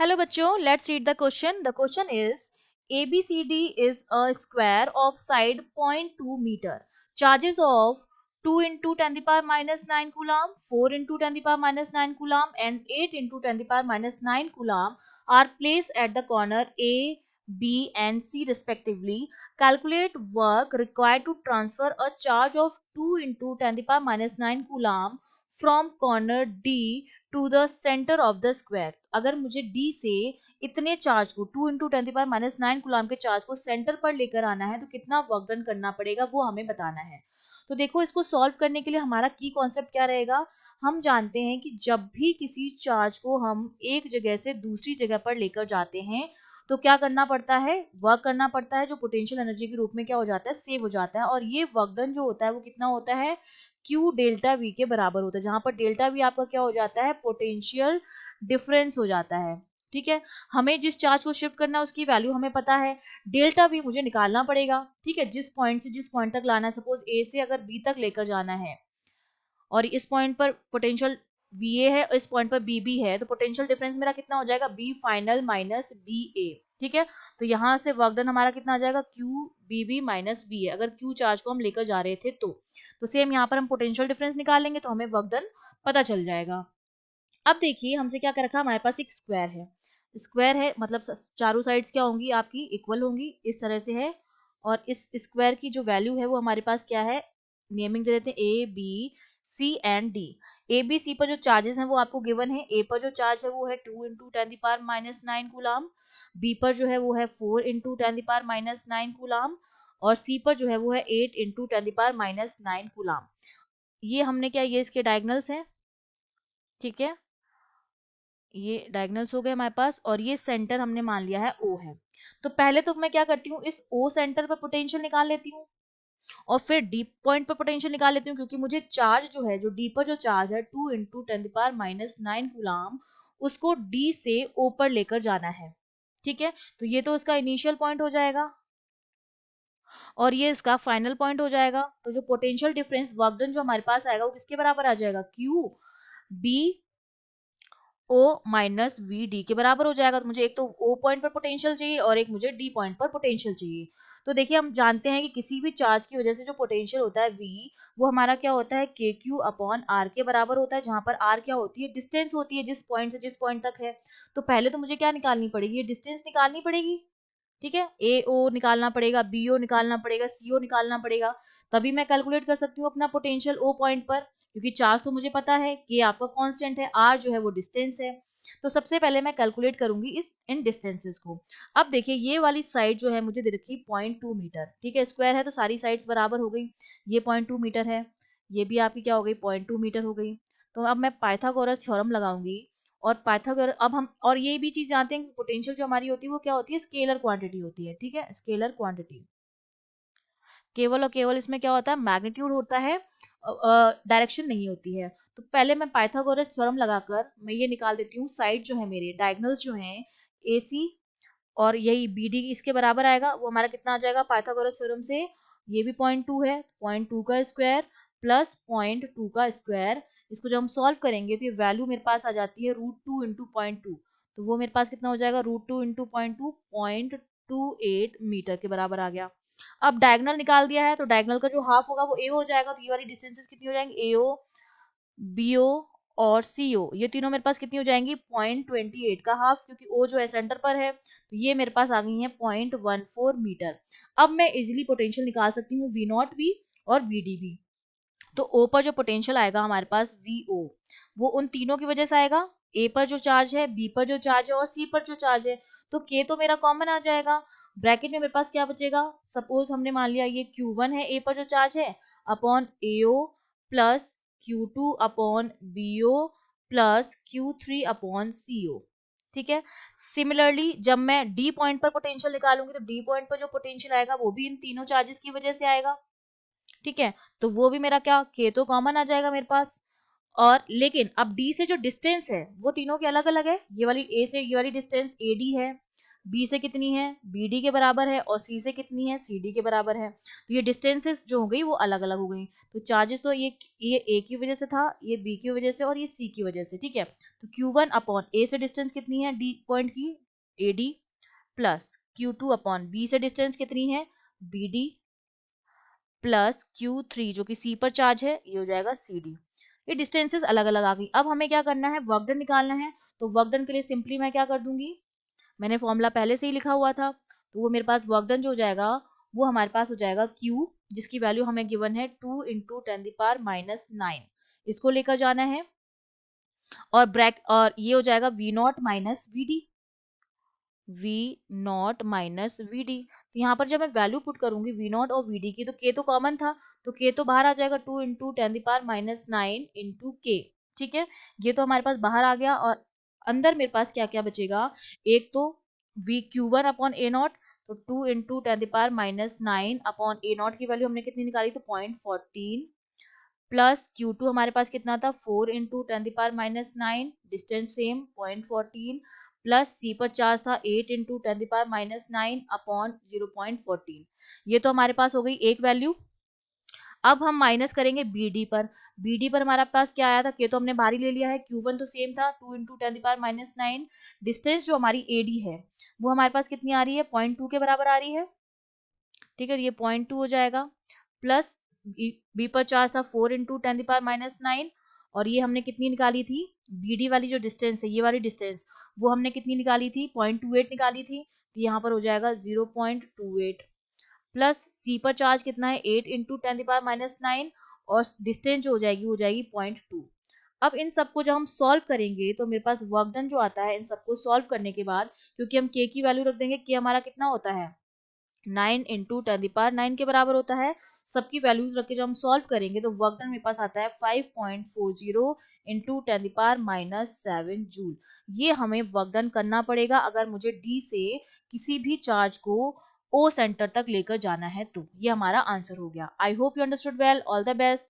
Hello बच्चों, let's read the question. The question is ABCD is a square of side 0.2 meter. Charges of 2 into 10 the power minus 9 coulomb, 4 into 10 the power minus 9 coulomb and 8 into 10 the power minus 9 coulomb are placed at the corner A, B and C respectively. Calculate work required to transfer a charge of 2 into 10 the power minus 9 coulomb from corner D to the centre of the square. अगर मुझे D से इतने charge को 2 into 10⁻⁹ coulomb के charge को centre पर लेकर आना है तो कितना वर्क डन करना पड़ेगा वो हमें बताना है. तो देखो, इसको सॉल्व करने के लिए हमारा की कॉन्सेप्ट क्या रहेगा. हम जानते हैं कि जब भी किसी चार्ज को हम एक जगह से दूसरी जगह पर लेकर जाते हैं तो क्या करना पड़ता है, वर्क करना पड़ता है जो पोटेंशियल एनर्जी के रूप में क्या हो जाता है, सेव हो जाता है. और ये वर्क डन जो होता है वो कितना होता है, Q डेल्टा V के बराबर होता है, जहां पर डेल्टा V आपका क्या हो जाता है, पोटेंशियल डिफरेंस हो जाता है. ठीक है, हमें जिस चार्ज को शिफ्ट करना है उसकी वैल्यू हमें पता है, डेल्टा V मुझे निकालना पड़ेगा. ठीक है, जिस पॉइंट से जिस पॉइंट तक लाना है, सपोज A से अगर B तक लेकर जाना है और इस पॉइंट पर पोटेंशियल VA है और इस पॉइंट पर BB है, तो पोटेंशियल डिफरेंस मेरा कितना हो जाएगा, B फाइनल माइनस BA. ठीक है, तो यहाँ से वर्क डन हमारा कितना आ जाएगा, Q BB माइनस BA. अगर Q चार्ज को हम लेकर जा रहे थे तो सेम यहाँ पर हम पोटेंशियल डिफरेंस निकालेंगे तो हमें वर्क डन पता चल जाएगा. अब देखिए हमसे क्या कर रखा, हमारे पास एक स्क्वायर है. स्क्वायर है मतलब चारों साइड्स क्या होंगी, आपकी इक्वल होंगी, इस तरह से है. और इस स्क्वायर की जो वैल्यू है वो हमारे पास क्या है, नेमिंग दे देते हैं A B C and D. A B C पर जो चार्जेस हैं वो आपको गिवन है. A पर जो चार्ज है वो है 2 इंटू 10⁻⁹ कूलम, B पर जो है वो है 4 इंटू 10⁻⁹ कूलम और C पर जो है वो है 8 इंटू 10⁻⁹ कूलम. ये हमने क्या, ये इसके डायगनल्स हैं. ठीक है, ये डायगनल्स हो गए हमारे पास और ये सेंटर हमने मान लिया है O है. तो पहले तो मैं क्या करती हूँ, इस O सेंटर पर पोटेंशियल निकाल लेती हूँ और फिर डी पॉइंट पर पोटेंशियल निकाल लेती हूँ, क्योंकि मुझे चार्ज जो है, जो डी पर जो चार्ज है 2 इंटू 10⁻⁹ कूलम, उसको डी से ओ पर लेकर जाना है. ठीक है, तो ये तो उसका इनिशियल पॉइंट हो जाएगा और ये इसका फाइनल पॉइंट हो जाएगा. तो जो पोटेंशियल डिफरेंस वर्क डन जो हमारे पास आएगा वो किसके बराबर आ जाएगा, Q B O minus V D के बराबर हो जाएगा. तो मुझे एक तो O पॉइंट पर पोटेंशियल चाहिए और एक मुझे D पॉइंट पर पोटेंशियल चाहिए. तो देखिए, हम जानते हैं कि किसी भी चार्ज की वजह से जो पोटेंशियल होता है V, वो हमारा क्या होता है, KQ अपॉन R के बराबर होता है, जहां पर R क्या होती है, डिस्टेंस होती है जिस पॉइंट से जिस पॉइंट तक है. तो पहले तो मुझे क्या निकालनी पड़ेगी, ये डिस्टेंस निकालनी पड़ेगी. ठीक है, AO निकालना पड़ेगा, BO निकालना पड़ेगा, CO निकालना पड़ेगा, तभी मैं कैलकुलेट कर सकती हूँ अपना पोटेंशियल O पॉइंट पर, क्योंकि चार्ज तो मुझे पता है कि आपका कांस्टेंट है, R जो है वो डिस्टेंस है. तो सबसे पहले मैं कैलकुलेट करूंगी इन डिस्टेंसेस को. अब देखिए, ये वाली साइड जो है मुझे दे रखी 0.2 मीटर. ठीक है, स्क्वायर है तो सारी साइड्स बराबर हो गई. ये 0.2 मीटर है, ये भी आपकी क्या हो गई, 0.2 मीटर हो गई. तो अब मैं पाइथागोरस थ्योरम लगाऊंगी और पाइथागोरस, अब हम और ये भी चीज जानते हैं कि पोटेंशियल जो हमारी होती है वो क्या होती है, स्केलर क्वांटिटी होती है. ठीक है, स्केलर क्वांटिटी, केवल और केवल इसमें क्या होता है, मैग्नीट्यूड होता है, डायरेक्शन नहीं होती है. तो पहले मैं पाइथागोरस थ्योरम लगाकर मैं ये निकाल देती हूँ, साइड जो है मेरे डायगोनल्स जो हैं AC और यही BD इसके बराबर आएगा, वो हमारा कितना आ जाएगा पाइथागोरस थ्योरम से, ये भी 0.2 है, 0.2 का स्क्वायर प्लस 0.2 का स्क्वायर. इसको जब हम सॉल्व करेंगे तो ये वैल्यू मेरे पास आ जाती है √2 इंटू 0.2. तो वो मेरे पास कितना हो जाएगा, √2 इंटू 0.28 मीटर के बराबर आ गया. अब डायगोनल निकाल दिया है तो डायगोनल का जो हाफ होगा वो A हो जाएगा. तो ये वाली डिस्टेंसेस कितनी हो जाएंगी, AO BO और CO, ये तीनों मेरे पास कितनी हो जाएंगी, 0.28 का हाफ, क्योंकि O जो है सेंटर पर है. तो ये मेरे पास आ गई है 0.14 मीटर. अब मैं इजिली पोटेंशियल निकाल सकती हूँ V0 और VD. तो O पर जो पोटेंशियल आएगा हमारे पास VO, वो उन तीनों की वजह से आएगा, A पर जो चार्ज है, B पर जो चार्ज है और C पर जो चार्ज है. तो K तो मेरा कॉमन आ जाएगा. ब्रैकेट में मेरे पास क्या बचेगा, सपोज हमने मान लिया ये Q1 है A पर जो चार्ज है upon AO plus Q2 upon BO plus Q3 upon CO. ठीक है, सिमिलरली जब मैं D पॉइंट पर पोटेंशियल निकालूंगी तो D पॉइंट पर जो पोटेंशियल आएगा वो भी इन तीनों चार्जेस की वजह से आएगा. ठीक है, तो वो भी मेरा क्या, K तो कॉमन आ जाएगा मेरे पास. और लेकिन अब D से जो डिस्टेंस है वो तीनों के अलग अलग है. ये वाली A से ये वाली डिस्टेंस AD है, बी से कितनी है, बी डी के बराबर है, और सी से कितनी है, सी डी के बराबर है। तो ये डिस्टेंसेस जो हो गई वो अलग अलग हो गई। तो चार्जेस तो ये ए की वजह से था, ये बी की वजह से, और ये सी की वजह से, ठीक है। तो Q1 अपॉन ए से डिस्टेंस कितनी है, डी पॉइंट की, A D, plus Q2 upon B से डिस्टेंस कितनी है, बी डी, प्लस Q3 जो कि सी पर चार्ज है, ये हो जाएगा सी डी। ये डिस्टेंसेस अलग अलग आ गई। अब हमें क्या करना है, वर्क डन निकालना है। तो वर्क डन के लिए सिंपली मैं क्या कर दूंगी, मैंने फॉर्मूला पहले से ही लिखा हुआ था, तो वो मेरे पास वर्क डन जो हो जाएगा वो हमारे पास हो जाएगा Q, जिसकी वैल्यू हमें गिवन है 2 इंटू 10⁻⁹। इसको लेकर जाना है, और ये हो जाएगा V not minus V D, V not minus V D. तो यहाँ पर जब मैं वैल्यू पुट करूंगी V नॉट और वी डी की, तो K तो कॉमन था, तो K तो बाहर आ जाएगा 2 इंटू 10⁻⁹ इंटू K, ठीक है। ये तो हमारे पास बाहर आ गया, और अंदर मेरे पास क्या क्या बचेगा, एक तो V Q1 upon A not, तो 2 इंटू 10⁻⁹ अपॉन ए नॉट की वैल्यू हमने कितनी निकाली, तो 0.14, प्लस Q2 हमारे पास कितना था, 4 इंटू 10⁻⁹, डिस्टेंस सेम 0.14, प्लस सी पर चार्ज था 8 इंटू 10⁻⁹ अपॉन 0.14। ये तो हमारे पास हो गई एक वैल्यू। अब हम माइनस करेंगे BD पर। BD पर हमारे पास क्या आया था, के तो हमने बाहर ही ले लिया है, Q1 तो सेम था 2 इंटू 10⁻⁹। डिस्टेंस जो हमारी AD है वो हमारे पास कितनी आ रही है, 0.2 के बराबर आ रही है, ठीक है। ये 0.2 हो जाएगा, प्लस बी पर चार्ज था 4 इंटू 10⁻⁹, और ये हमने कितनी निकाली थी, BD वाली जो डिस्टेंस है, ये वाली डिस्टेंस, वो हमने कितनी निकाली थी, 0.28 निकाली थी। तो यहाँ पर हो जाएगा 0.28, प्लस सी पर चार्ज कितना है, 8 इंटू 10⁻⁹, और डिस्टेंस जो हो जाएगी वो हो जाएगी 0.2। अब इन सबको जब हम सॉल्व करेंगे तो मेरे पास वर्क डन जो आता है इन सबको सॉल्व करने के बाद, क्योंकि हम के की वैल्यू रख देंगे, के हमारा कितना होता है, 9 इंटू 10⁹ के बराबर होता है। सबकी वैल्यूज रख के जब हम सॉल्व करेंगे तो वर्क डन मेरे पास आता है 5.40 इंटू 10⁻⁷ जूल। ये हमें वर्क डन करना पड़ेगा अगर मुझे डी से किसी भी चार्ज को ओ सेंटर तक लेकर जाना है। तो ये हमारा आंसर हो गया। I hope you understood well. All the best.